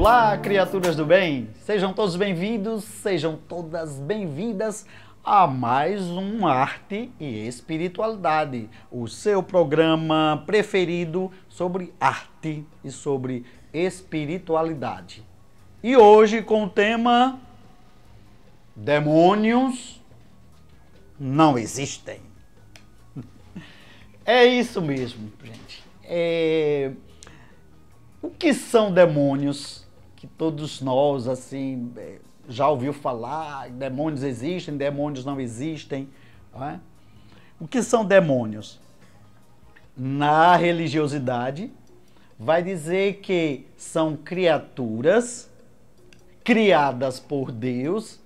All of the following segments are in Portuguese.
Olá, criaturas do bem! Sejam todos bem-vindos, sejam todas bem-vindas a mais um Arte e Espiritualidade, o seu programa preferido sobre arte e sobre espiritualidade. E hoje com o tema Demônios não existem. É isso mesmo, gente. O que são demônios? Que todos nós, assim, já ouviu falar, demônios existem, demônios não existem. Não é? O que são demônios? Na religiosidade, vai dizer que são criaturas criadas por Deus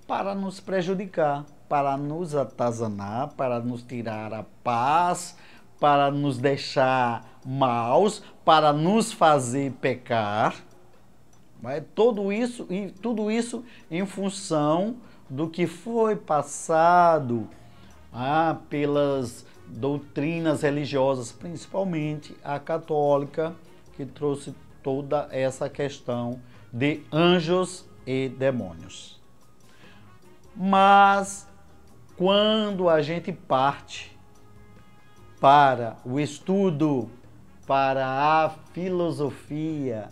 para nos prejudicar, para nos atazanar, para nos tirar a paz, para nos deixar maus, para nos fazer pecar. Tudo isso em função do que foi passado pelas doutrinas religiosas, principalmente a católica, que trouxe toda essa questão de anjos e demônios. Mas quando a gente parte para o estudo, para a filosofia,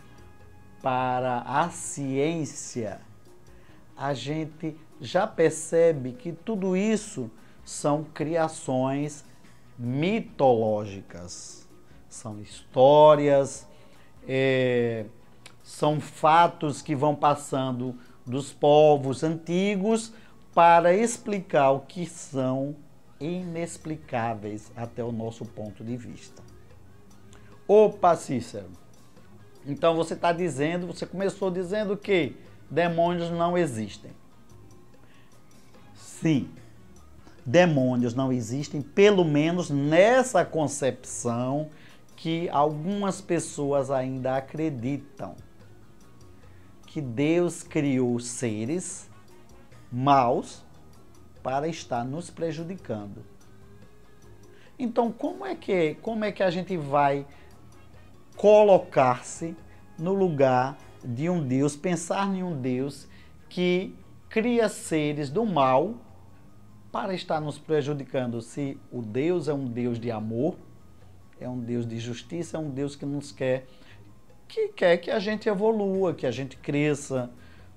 para a ciência, a gente já percebe que tudo isso são criações mitológicas, são histórias, são fatos que vão passando dos povos antigos para explicar o que são inexplicáveis até o nosso ponto de vista. Opa, Cícero, então você está dizendo, você começou dizendo que demônios não existem. Sim, demônios não existem, pelo menos nessa concepção que algumas pessoas ainda acreditam. Que Deus criou seres maus para estar nos prejudicando. Então, como é que a gente vai colocar-se no lugar de um Deus, pensar em um Deus que cria seres do mal para estar nos prejudicando? Se o Deus é um Deus de amor, é um Deus de justiça, é um Deus que nos quer que a gente evolua, que a gente cresça,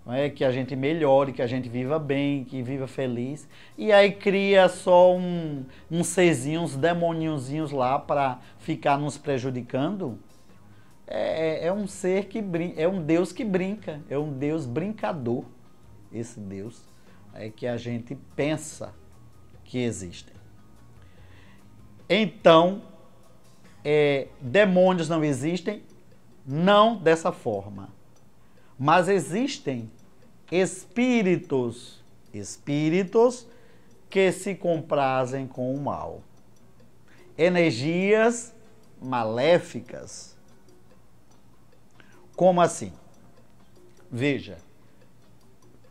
não é? Que a gente melhore, que a gente viva bem, que viva feliz. E aí cria só uns serzinhos, uns demoniozinhos lá para ficar nos prejudicando. É um ser que brinca, é um Deus que brinca, é um Deus brincador, esse Deus que a gente pensa que existem. Então, demônios não existem, não dessa forma, mas existem espíritos que se comprazem com o mal, energias maléficas. Como assim? Veja,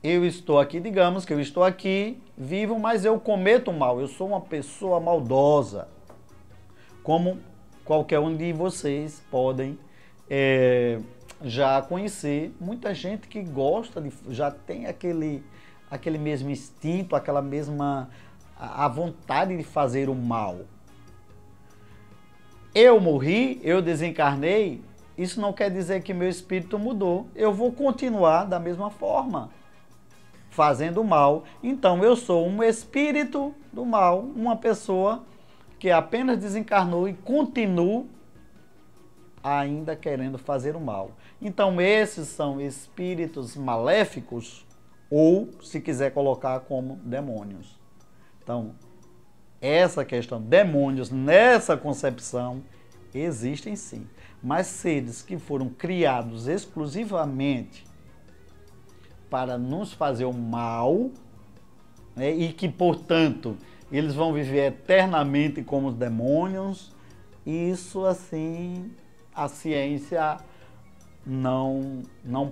eu estou aqui, digamos que eu estou aqui vivo, mas eu cometo mal, eu sou uma pessoa maldosa, como qualquer um de vocês podem já conhecer. Muita gente que gosta, já tem aquele mesmo instinto, aquela mesma a vontade de fazer o mal. Eu morri, eu desencarnei, isso não quer dizer que meu espírito mudou. Eu vou continuar da mesma forma, fazendo mal. Então eu sou um espírito do mal, uma pessoa que apenas desencarnou e continuo ainda querendo fazer o mal. Então esses são espíritos maléficos, ou se quiser colocar como demônios. Então essa questão, demônios nessa concepção existem sim, mas seres que foram criados exclusivamente para nos fazer o mal, né, e que portanto eles vão viver eternamente como os demônios, isso assim a ciência não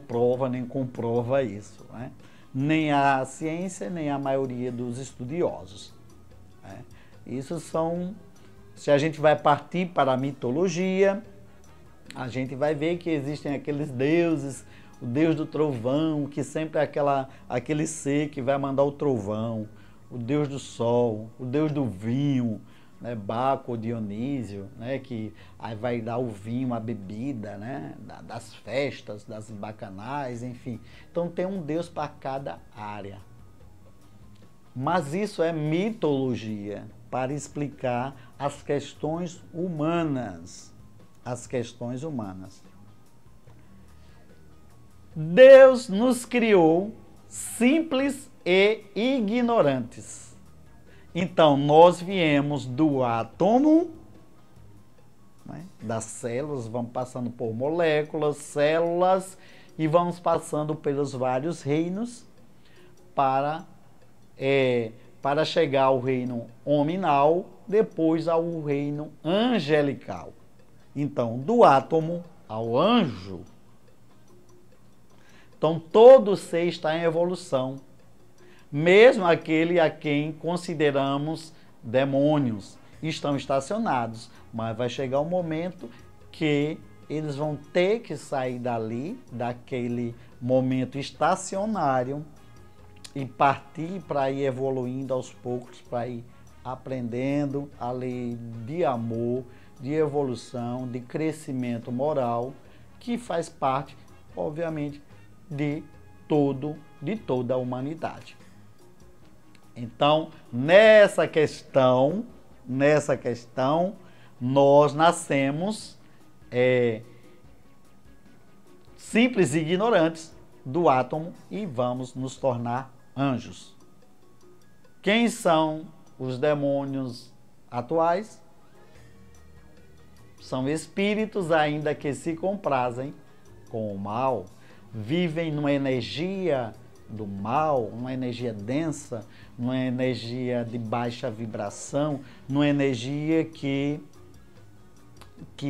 prova nem comprova isso, né? Nem a ciência, nem a maioria dos estudiosos, né? Isso são, se a gente vai partir para a mitologia, a gente vai ver que existem aqueles deuses o Deus do trovão, que sempre é aquele ser que vai mandar o trovão, o Deus do sol, o Deus do vinho, né, Baco, Dionísio, né, que aí vai dar o vinho, a bebida, né, das festas, das bacanais, enfim. Então tem um Deus para cada área. Mas isso é mitologia para explicar as questões humanas. As questões humanas. Deus nos criou simples e ignorantes. Então, nós viemos do átomo, né, das células, vamos passando por moléculas, células, e vamos passando pelos vários reinos para chegar ao reino hominal, depois ao reino angelical. Então, do átomo ao anjo. Então, todo ser está em evolução. Mesmo aquele a quem consideramos demônios, estão estacionados. Mas vai chegar um momento que eles vão ter que sair dali, daquele momento estacionário, e partir para ir evoluindo aos poucos, para ir aprendendo a lei de amor, de evolução, de crescimento moral, que faz parte, obviamente, de toda a humanidade. Então, nessa questão, nós nascemos simples e ignorantes do átomo e vamos nos tornar anjos. Quem são os demônios atuais? São espíritos ainda que se comprazem com o mal, vivem numa energia do mal, uma energia densa, uma energia de baixa vibração, numa energia que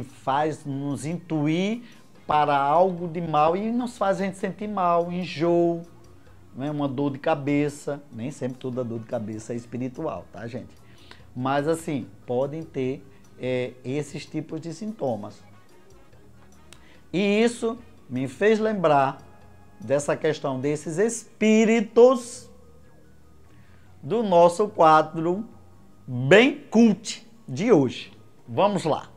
faz nos intuir para algo de mal e nos faz a gente sentir mal, enjoo, né? Uma dor de cabeça. Nem sempre toda dor de cabeça é espiritual, tá, gente? Mas assim, podem ter esses tipos de sintomas. E isso me fez lembrar dessa questão desses espíritos do nosso quadro Bem Cult de hoje. Vamos lá.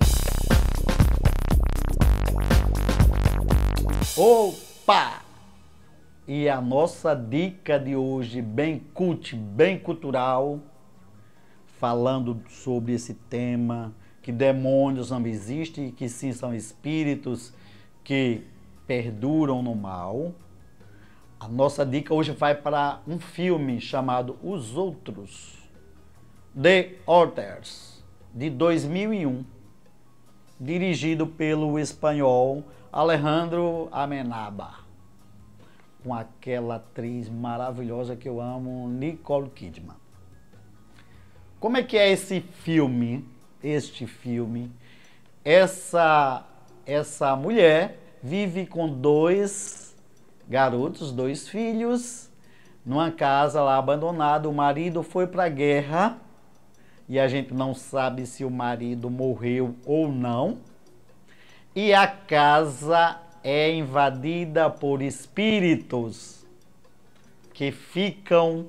Opa! E a nossa dica de hoje, bem cult, bem cultural, falando sobre esse tema, que demônios não existem, que sim são espíritos que perduram no mal. A nossa dica hoje vai para um filme chamado Os Outros, The Others, de 2001, dirigido pelo espanhol Alejandro Amenábar, com aquela atriz maravilhosa que eu amo, Nicole Kidman. Como é que é esse filme? Este filme, essa mulher vive com dois garotos, dois filhos, numa casa lá abandonada. O marido foi para a guerra e a gente não sabe se o marido morreu ou não. E a casa é invadida por espíritos que ficam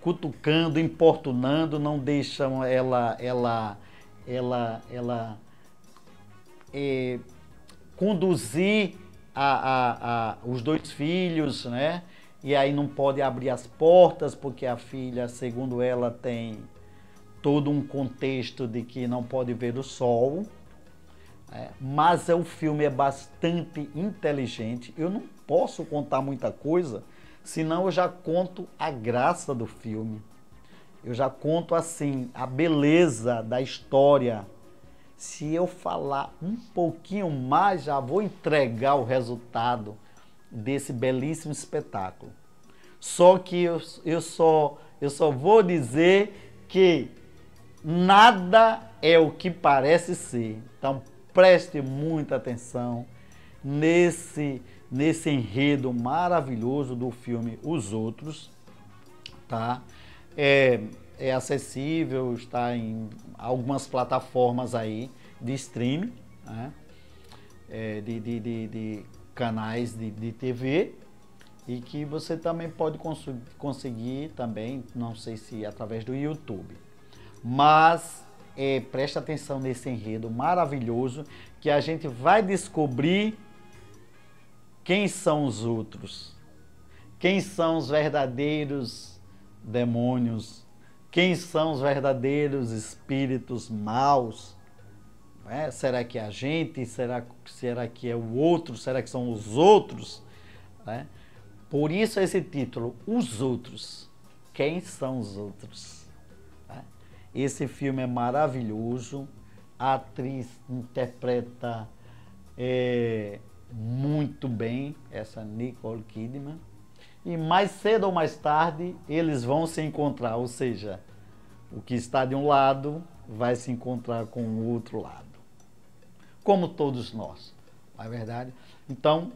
cutucando, importunando, não deixam ela conduzir os dois filhos, né? E aí não pode abrir as portas porque a filha, segundo ela, tem todo um contexto de que não pode ver o sol. Mas o filme é bastante inteligente. Eu não posso contar muita coisa, senão eu já conto a graça do filme. Eu já conto assim a beleza da história. Se eu falar um pouquinho mais, já vou entregar o resultado desse belíssimo espetáculo. Só que eu só vou dizer que nada é o que parece ser. Então preste muita atenção nesse enredo maravilhoso do filme Os Outros, tá? É acessível, está em algumas plataformas aí de streaming, né? De canais de TV e que você também pode conseguir também, não sei se através do YouTube. Mas preste atenção nesse enredo maravilhoso que a gente vai descobrir quem são os outros, quem são os verdadeiros demônios, quem são os verdadeiros espíritos maus. Será que é a gente? Será que é o outro? Será que são os outros? Por isso esse título, Os Outros. Quem são os outros? Esse filme é maravilhoso, a atriz interpreta muito bem, essa Nicole Kidman, e mais cedo ou mais tarde eles vão se encontrar, ou seja, o que está de um lado vai se encontrar com o outro lado, como todos nós, não é verdade? Então,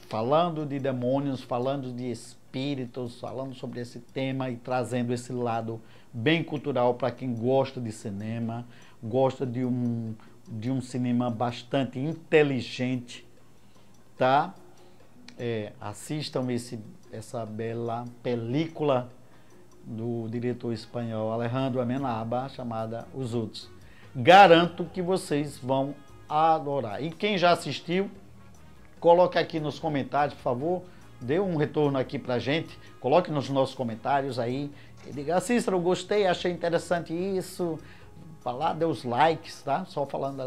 falando de demônios, falando de espíritos, falando sobre esse tema e trazendo esse lado bem cultural para quem gosta de cinema, gosta de um cinema bastante inteligente, tá? Assistam essa bela película do diretor espanhol Alejandro Amenábar, chamada Os Outros. Garanto que vocês vão adorar. E quem já assistiu, coloque aqui nos comentários, por favor, dê um retorno aqui pra gente, coloque nos nossos comentários aí, e diga, Cícero, gostei, achei interessante isso, falar, dê os likes, tá? Só falando,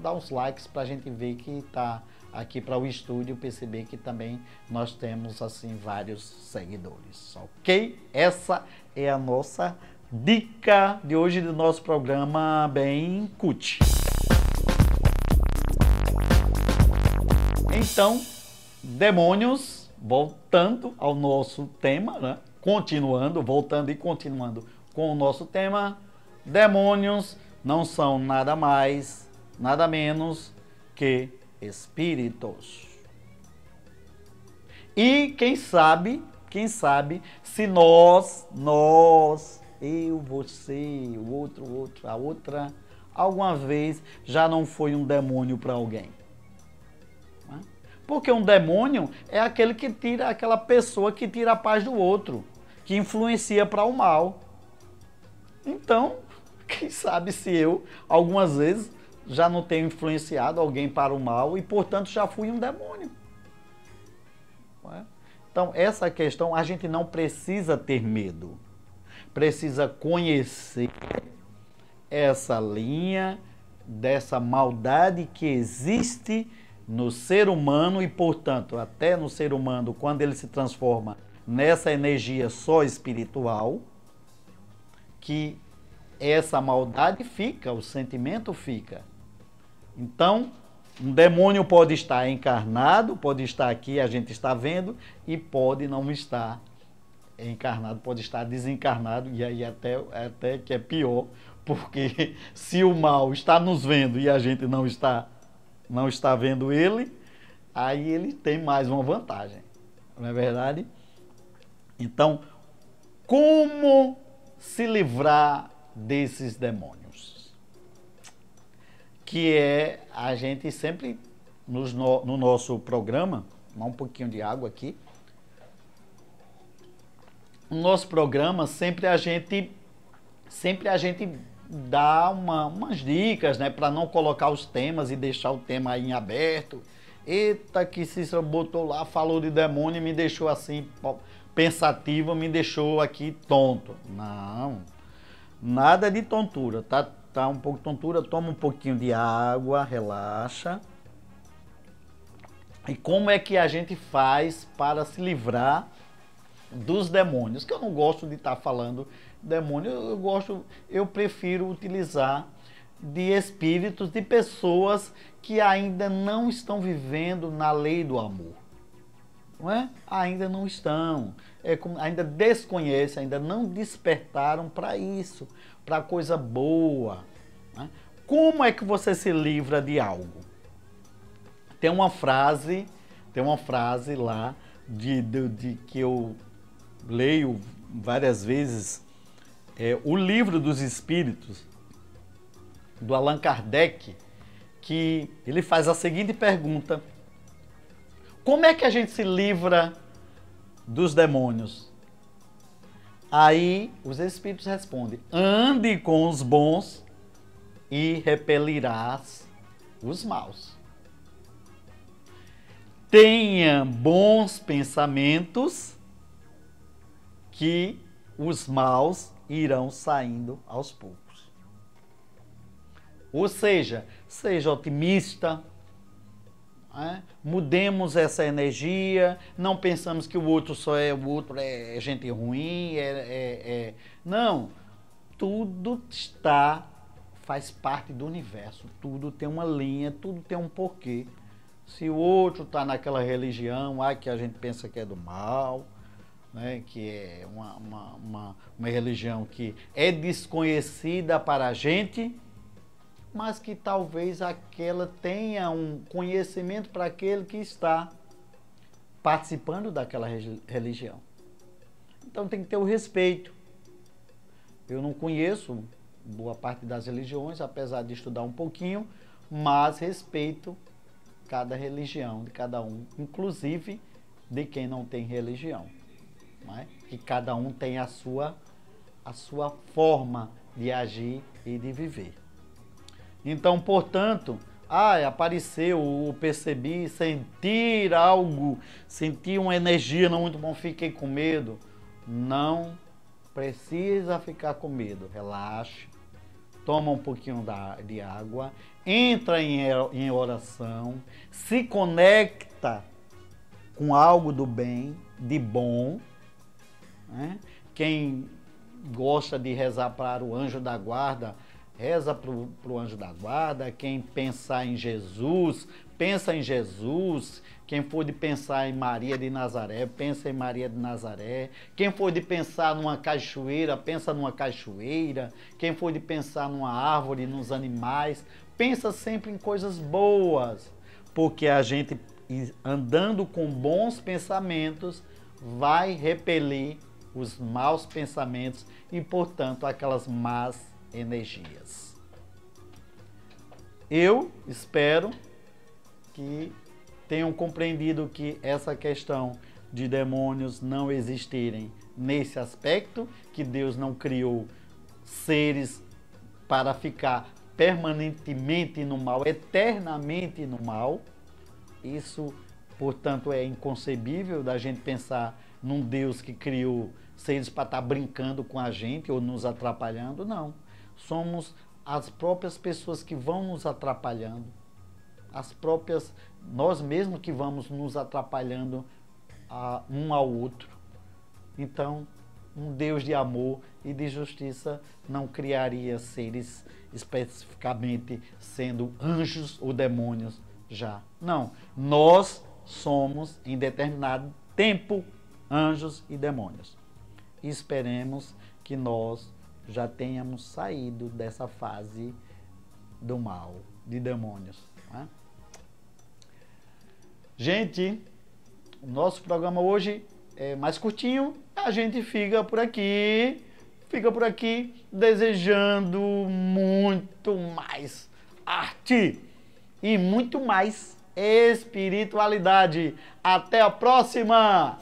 dá uns likes pra gente ver que tá aqui para o estúdio, perceber que também nós temos assim vários seguidores, ok? Essa é a nossa dica de hoje do nosso programa bem cult. Então, demônios, voltando ao nosso tema, né? Voltando e continuando com o nosso tema, demônios não são nada mais, nada menos que espíritos. E quem sabe, se nós, eu, você, o outro, a outra, alguma vez já não foi um demônio para alguém. Porque um demônio é aquele que tira, aquela pessoa que tira a paz do outro, que influencia para o mal. Então, quem sabe se eu, algumas vezes, já não tenho influenciado alguém para o mal e, portanto, já fui um demônio. Então, essa questão a gente não precisa ter medo. Precisa conhecer essa linha dessa maldade que existe no ser humano e, portanto, até no ser humano, quando ele se transforma nessa energia só espiritual, que essa maldade fica, o sentimento fica. Então, um demônio pode estar encarnado, pode estar aqui, a gente está vendo, e pode não estar encarnado, pode estar desencarnado, e aí até que é pior, porque se o mal está nos vendo e a gente não está vendo ele, aí ele tem mais uma vantagem, não é verdade? Então, como se livrar desses demônios? Que é a gente sempre, no nosso programa, tomar um pouquinho de água aqui, no nosso programa sempre a gente dá umas dicas, né, para não colocar os temas e deixar o tema aí em aberto. Eita, que Cícero botou lá, falou de demônio e me deixou assim pensativo, me deixou aqui tonto. Não, nada de tontura, tá um pouco de tontura, toma um pouquinho de água, relaxa. E como é que a gente faz para se livrar dos demônios? Que eu não gosto de estar falando demônio, eu prefiro utilizar de espíritos, de pessoas que ainda não estão vivendo na lei do amor. Não é? Ainda não estão, ainda desconhecem, ainda não despertaram para isso, para coisa boa. Né? Como é que você se livra de algo? Tem uma frase lá que eu leio várias vezes, o Livro dos Espíritos, do Allan Kardec, que ele faz a seguinte pergunta: Como é que a gente se livra dos demônios? Aí os espíritos respondem: ande com os bons e repelirás os maus. Tenha bons pensamentos que os maus irão saindo aos poucos. Ou seja, seja otimista, mudemos essa energia, não pensamos que o outro é gente ruim, não, tudo faz parte do universo, tudo tem uma linha, tudo tem um porquê. Se o outro está naquela religião, que a gente pensa que é do mal, que é uma religião que é desconhecida para a gente, mas que talvez aquela tenha um conhecimento para aquele que está participando daquela religião. Então tem que ter o respeito. Eu não conheço boa parte das religiões, apesar de estudar um pouquinho, mas respeito cada religião de cada um, inclusive de quem não tem religião. Que cada um tem a sua forma de agir e de viver. Então, portanto, apareceu, percebi, sentir algo, senti uma energia não muito bom, fiquei com medo. Não precisa ficar com medo, relaxe, toma um pouquinho de água, entra em oração, se conecta com algo do bem, de bom. Quem gosta de rezar para o anjo da guarda, reza para o anjo da guarda. Quem pensar em Jesus, pensa em Jesus. Quem for de pensar em Maria de Nazaré, pensa em Maria de Nazaré. Quem for de pensar numa cachoeira, pensa numa cachoeira. Quem for de pensar numa árvore, nos animais, pensa sempre em coisas boas. Porque a gente, andando com bons pensamentos, vai repelir os maus pensamentos e, portanto, aquelas más energias. Eu espero que tenham compreendido que essa questão de demônios não existirem nesse aspecto, que Deus não criou seres para ficar permanentemente no mal, eternamente no mal. Isso, portanto, é inconcebível da gente pensar num Deus que criou seres para estar brincando com a gente ou nos atrapalhando. Não. Somos as próprias pessoas que vão nos atrapalhando. Nós mesmos que vamos nos atrapalhando um ao outro. Então, um Deus de amor e de justiça não criaria seres especificamente sendo anjos ou demônios já. Não. Nós somos, em determinado tempo, anjos e demônios. E esperemos que nós já tenhamos saído dessa fase do mal, de demônios. Gente, o nosso programa hoje é mais curtinho. A gente fica por aqui desejando muito mais arte e muito mais espiritualidade. Até a próxima!